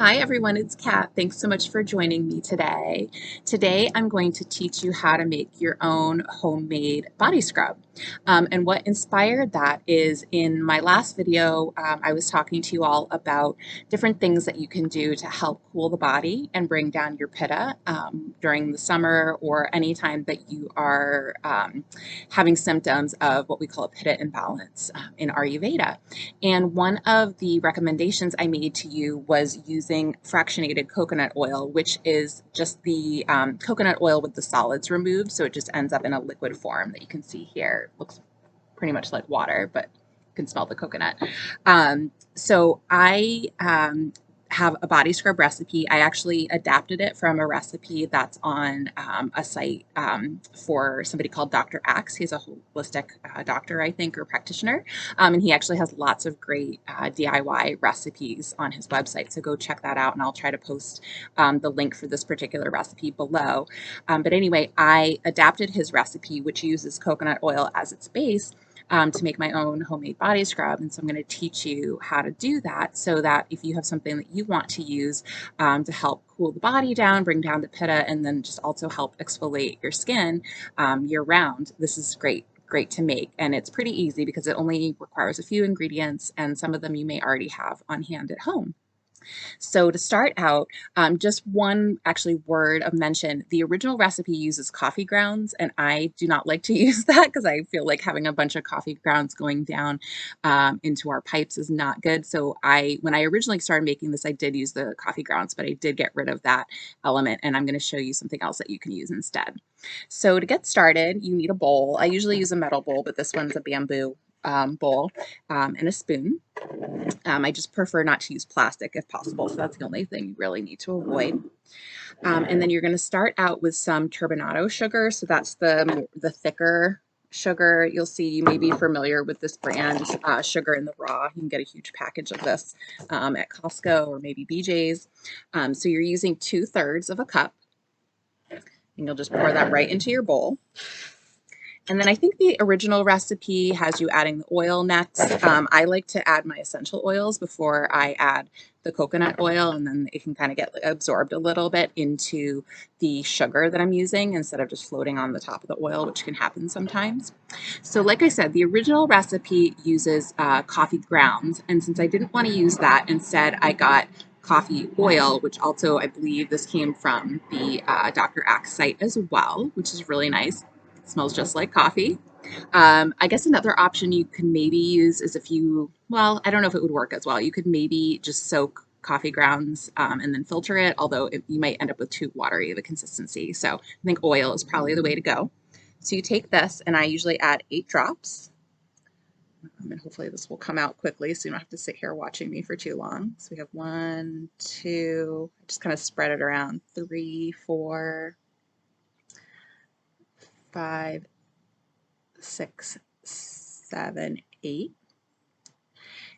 Hi everyone, it's Kat. Thanks so much for joining me today. Today I'm going to teach you how to make your own homemade body scrub. And what inspired that is in my last video, I was talking to you all about different things that you can do to help cool the body and bring down your pitta during the summer or any time that you are having symptoms of what we call a pitta imbalance in Ayurveda. And one of the recommendations I made to you was using fractionated coconut oil, which is just the coconut oil with the solids removed. So it just ends up in a liquid form that you can see here. It looks pretty much like water, but you can smell the coconut. So I have a body scrub recipe. I actually adapted it from a recipe that's on a site for somebody called Dr. Axe. He's a holistic doctor, I think, or practitioner. And he actually has lots of great DIY recipes on his website. So go check that out. And I'll try to post the link for this particular recipe below. But anyway, I adapted his recipe, which uses coconut oil as its base, to make my own homemade body scrub. And so I'm going to teach you how to do that so that if you have something that you want to use to help cool the body down, bring down the pitta, and then just also help exfoliate your skin year round, this is great to make. And it's pretty easy because it only requires a few ingredients, and some of them you may already have on hand at home. So to start out, just one actually word of mention, the original recipe uses coffee grounds, and I do not like to use that because I feel like having a bunch of coffee grounds going down into our pipes is not good. So when I originally started making this, I did use the coffee grounds, but I did get rid of that element, and I'm going to show you something else that you can use instead. So to get started, you need a bowl. I usually use a metal bowl, but this one's a bamboo bowl and a spoon. I just prefer not to use plastic if possible, so that's the only thing you really need to avoid. And then you're going to start out with some turbinado sugar, so that's the thicker sugar. You'll see, you may be familiar with this brand, Sugar in the Raw. You can get a huge package of this at Costco or maybe BJ's. So you're using 2/3 of a cup, and you'll just pour that right into your bowl. And then I think the original recipe has you adding the oil next. I like to add my essential oils before I add the coconut oil, and then it can kind of get absorbed a little bit into the sugar that I'm using instead of just floating on the top of the oil, which can happen sometimes. So like I said, the original recipe uses coffee grounds, and since I didn't want to use that, instead I got coffee oil, which also I believe this came from the Dr. Axe site as well, which is really nice. Smells just like coffee. I guess another option you can maybe use is well, I don't know if it would work as well. You could maybe just soak coffee grounds and then filter it, although you might end up with too watery of a consistency. So I think oil is probably the way to go. So you take this, and I usually add 8 drops. And hopefully this will come out quickly so you don't have to sit here watching me for too long. So we have 1, 2, just kind of spread it around, 3, 4, 5, 6, 7, 8.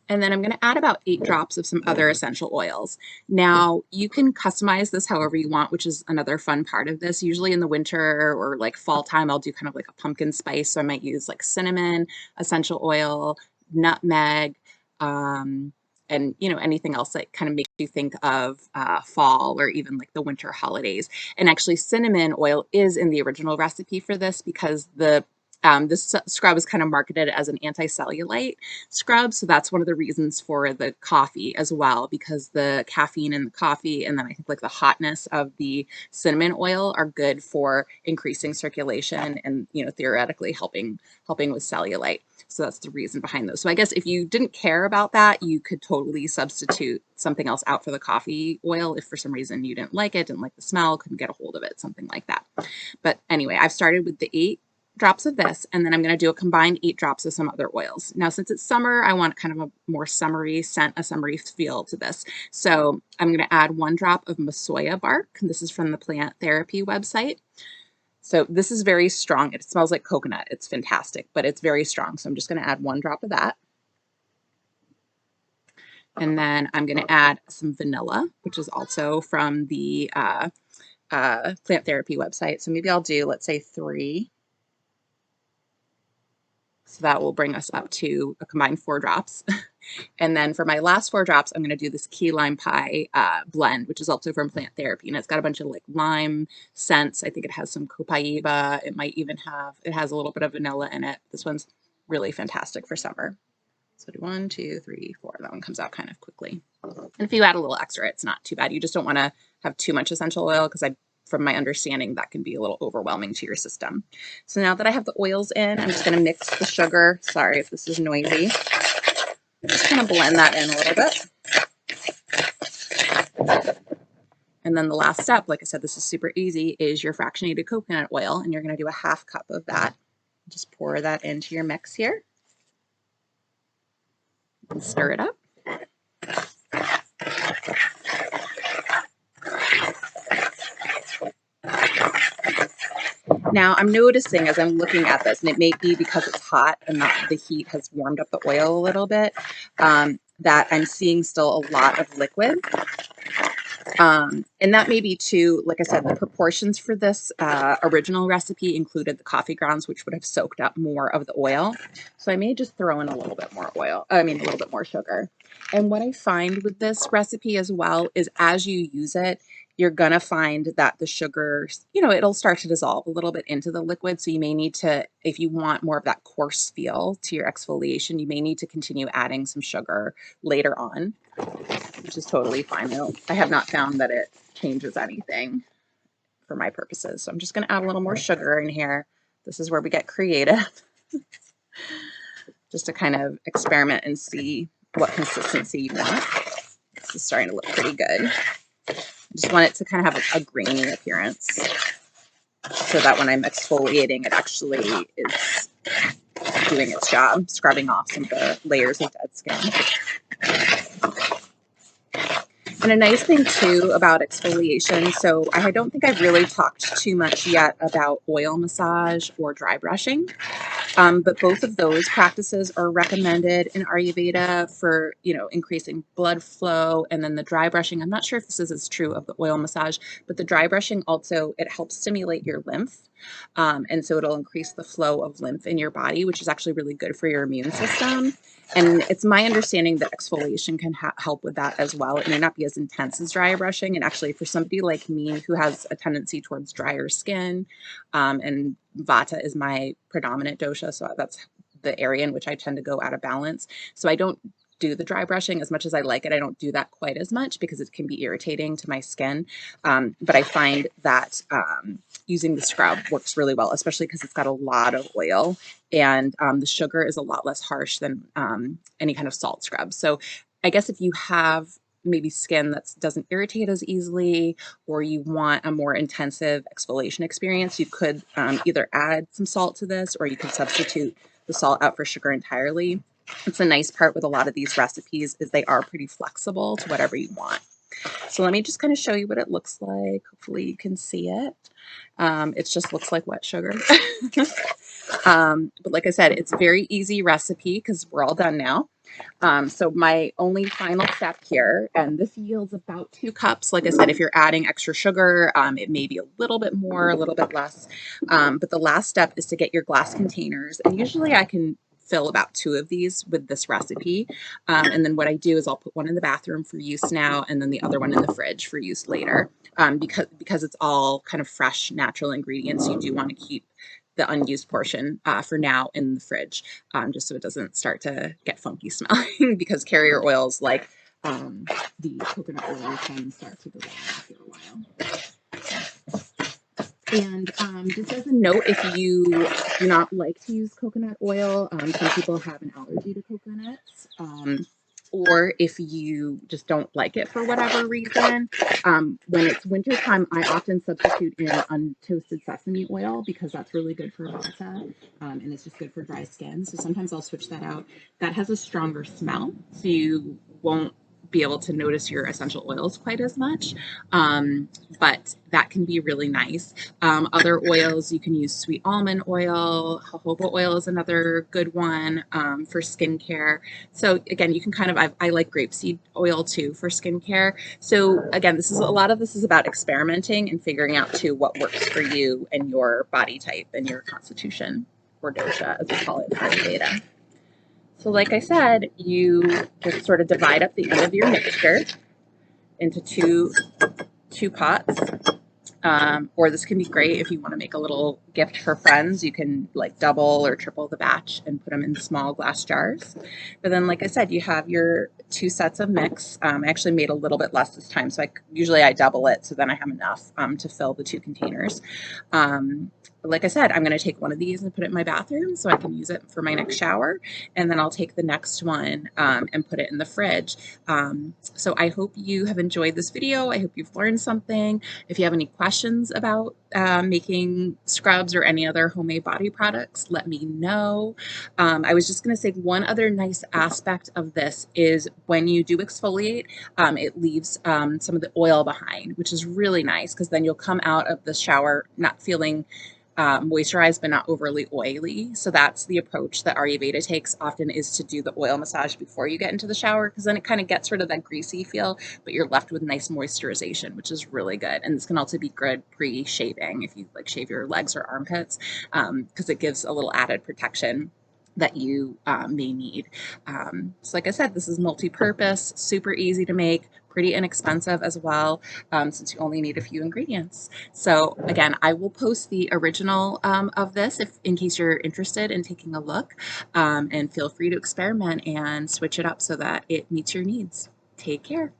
And then I'm going to add about 8 drops of some other essential oils. Now, you can customize this however you want, which is another fun part of this. Usually in the winter or like fall time, I'll do kind of like a pumpkin spice. So I might use like cinnamon, essential oil, nutmeg, and anything else that kind of makes you think of fall or even like the winter holidays. And actually, cinnamon oil is in the original recipe for this because this scrub is kind of marketed as an anti-cellulite scrub. So that's one of the reasons for the coffee as well, because the caffeine in the coffee and then I think like the hotness of the cinnamon oil are good for increasing circulation and theoretically helping with cellulite. So that's the reason behind those. So I guess if you didn't care about that, you could totally substitute something else out for the coffee oil if for some reason you didn't like it, didn't like the smell, couldn't get a hold of it, something like that. But anyway, I've started with the 8 drops of this, and then I'm going to do a combined 8 drops of some other oils. Now, since it's summer, I want kind of a more summery scent, a summery feel to this. So I'm going to add 1 drop of Masoya bark. This is from the Plant Therapy website. So this is very strong. It smells like coconut. It's fantastic, but it's very strong. So I'm just going to add 1 drop of that. And then I'm going to add some vanilla, which is also from the Plant Therapy website. So maybe I'll do, let's say 3. So that will bring us up to a combined 4 drops. And then for my last 4 drops, I'm going to do this key lime pie blend, which is also from Plant Therapy. And it's got a bunch of like lime scents. I think it has some copaiba. It might even have, it has a little bit of vanilla in it. This one's really fantastic for summer. So do 1, 2, 3, 4. That one comes out kind of quickly. And if you add a little extra, it's not too bad. You just don't want to have too much essential oil because from my understanding, that can be a little overwhelming to your system. So now that I have the oils in, I'm just going to mix the sugar. Sorry if this is noisy. I'm just going to blend that in a little bit. And then the last step, like I said, this is super easy, is your fractionated coconut oil. And you're going to do a 1/2 cup of that. Just pour that into your mix here. And stir it up. Now I'm noticing as I'm looking at this, and it may be because it's hot and the heat has warmed up the oil a little bit, that I'm seeing still a lot of liquid. And that may be too, like I said, the proportions for this original recipe included the coffee grounds, which would have soaked up more of the oil. So I may just throw in a little bit more a little bit more sugar. And what I find with this recipe as well is as you use it, you're going to find that the sugar, it'll start to dissolve a little bit into the liquid. So you may need to, if you want more of that coarse feel to your exfoliation, you may need to continue adding some sugar later on, which is totally fine. I have not found that it changes anything for my purposes. So I'm just going to add a little more sugar in here. This is where we get creative, just to kind of experiment and see what consistency you want. This is starting to look pretty good. I just want it to kind of have a grainy appearance so that when I'm exfoliating, it actually is doing its job, scrubbing off some of the layers of dead skin. And a nice thing too about exfoliation, so I don't think I've really talked too much yet about oil massage or dry brushing, but both of those practices are recommended in Ayurveda for, increasing blood flow. And then the dry brushing, I'm not sure if this is as true of the oil massage, but the dry brushing also, it helps stimulate your lymph. And so it'll increase the flow of lymph in your body, which is actually really good for your immune system. And it's my understanding that exfoliation can help with that as well. It may not be as intense as dry brushing. And actually for somebody like me who has a tendency towards drier skin, and Vata is my predominant dosha, so that's the area in which I tend to go out of balance. So I don't do the dry brushing as much as I like it. I don't do that quite as much because it can be irritating to my skin. But I find that using the scrub works really well, especially because it's got a lot of oil, and the sugar is a lot less harsh than any kind of salt scrub. So I guess if you have maybe skin that doesn't irritate as easily, or you want a more intensive exfoliation experience, you could either add some salt to this, or you could substitute the salt out for sugar entirely. It's a nice part with a lot of these recipes is they are pretty flexible to whatever you want. So let me just kind of show you what it looks like. Hopefully you can see it. It just looks like wet sugar. But like I said, it's a very easy recipe because we're all done now. So my only final step here, and this yields about 2 cups. Like I said, if you're adding extra sugar, it may be a little bit more, a little bit less. But the last step is to get your glass containers. And usually I can fill about 2 of these with this recipe. And then what I do is I'll put one in the bathroom for use now, and then the other one in the fridge for use later. Because it's all kind of fresh, natural ingredients, you do want to keep the unused portion for now in the fridge, just so it doesn't start to get funky smelling because carrier oils like the coconut oil can start to go bad after a while. And just as a note, if you do not like to use coconut oil, some people have an allergy to coconuts, or if you just don't like it for whatever reason, when it's wintertime, I often substitute in untoasted sesame oil because that's really good for Vata, and it's just good for dry skin. So sometimes I'll switch that out. That has a stronger smell, so you won't be able to notice your essential oils quite as much, but that can be really nice. Other oils, you can use sweet almond oil. Jojoba oil is another good one for skincare. So again, you can kind of, I like grapeseed oil too for skincare. So again, a lot of this is about experimenting and figuring out too what works for you and your body type and your constitution, or dosha as we call it in Ayurveda. So like I said, you just sort of divide up the end of your mixture into two pots. Or this can be great if you want to make a little gift for friends. You can like double or triple the batch and put them in small glass jars. But then, like I said, you have your two sets of mix. I actually made a little bit less this time, so usually I double it, so then I have enough to fill the two containers. Like I said, I'm going to take one of these and put it in my bathroom so I can use it for my next shower, and then I'll take the next one and put it in the fridge. So I hope you have enjoyed this video. I hope you've learned something. If you have any questions about making scrubs or any other homemade body products, let me know. I was just going to say one other nice aspect of this is when you do exfoliate, it leaves some of the oil behind, which is really nice because then you'll come out of the shower not feeling moisturized but not overly oily. So that's the approach that Ayurveda takes often, is to do the oil massage before you get into the shower, because then it kind of gets rid of that greasy feel, but you're left with nice moisturization, which is really good. And this can also be good pre-shaving if you like shave your legs or armpits, because it gives a little added protection that you may need. So like I said, this is multi-purpose, super easy to make, pretty inexpensive as well, since you only need a few ingredients. So again, I will post the original of this if in case you're interested in taking a look, and feel free to experiment and switch it up so that it meets your needs. Take care.